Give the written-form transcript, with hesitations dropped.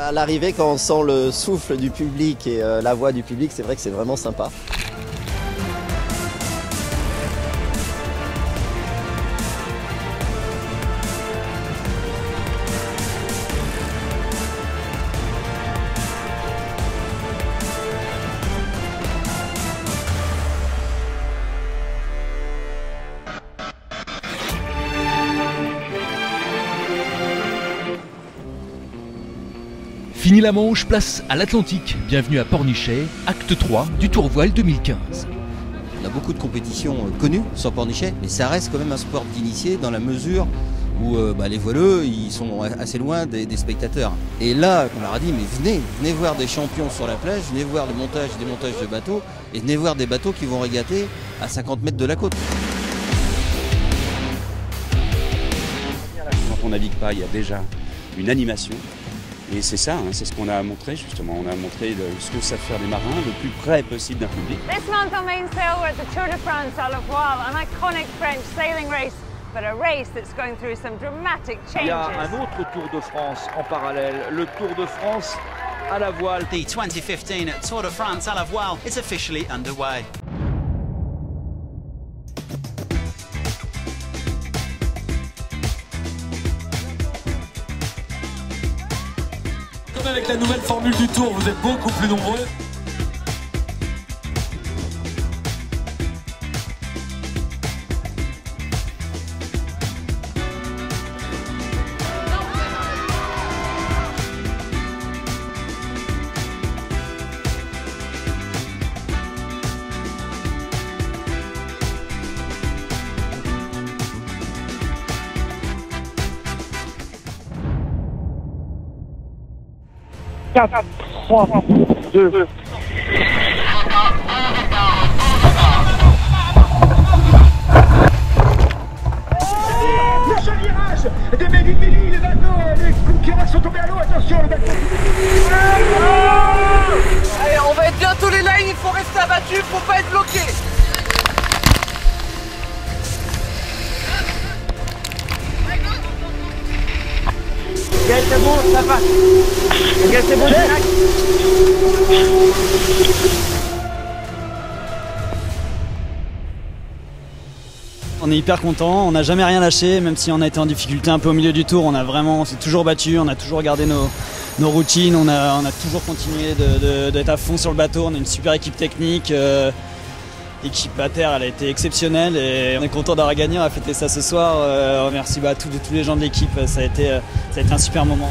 À l'arrivée, quand on sent le souffle du public et la voix du public, c'est vrai que c'est vraiment sympa. Fini la Manche, place à l'Atlantique. Bienvenue à Pornichet, acte 3 du Tour Voile 2015. On a beaucoup de compétitions connues sur Pornichet, mais ça reste quand même un sport d'initié dans la mesure où les voileux ils sont assez loin des spectateurs. Et là, on leur a dit, mais venez voir des champions sur la plage, venez voir des montages de bateaux, et venez voir des bateaux qui vont régater à 50 mètres de la côte. Quand on navigue pas, il y a déjà une animation. Et c'est ça, c'est ce qu'on a montré justement. On a montré ce que savent faire les marins le plus près possible d'un public. This month on Mainsail we're at the Tour de France à la voile, an iconic French sailing race, but a race that's going through some dramatic changes. Il y a un autre Tour de France en parallèle, le Tour de France à la voile. The 2015 Tour de France à la voile is officially underway. Avec la nouvelle formule du Tour, vous êtes beaucoup plus nombreux. Quatre, 3, 2. Le chavirage de Mélanie, le bateau, les concurrents sont tombés à l'eau, attention le bateau. Allez, on va être bientôt les lines, il faut rester abattu, faut pas être bloqué. Gaz, c'est bon, ça passe. Gaz, c'est bon, On est hyper content, on n'a jamais rien lâché, même si on a été en difficulté un peu au milieu du tour, on s'est toujours battu, on a toujours gardé nos routines, on a toujours continué d'être à fond sur le bateau, on a une super équipe technique. L'équipe à terre, elle a été exceptionnelle et on est content d'avoir gagné, on va fêter ça ce soir. On remercie tous les gens de l'équipe, ça a été un super moment.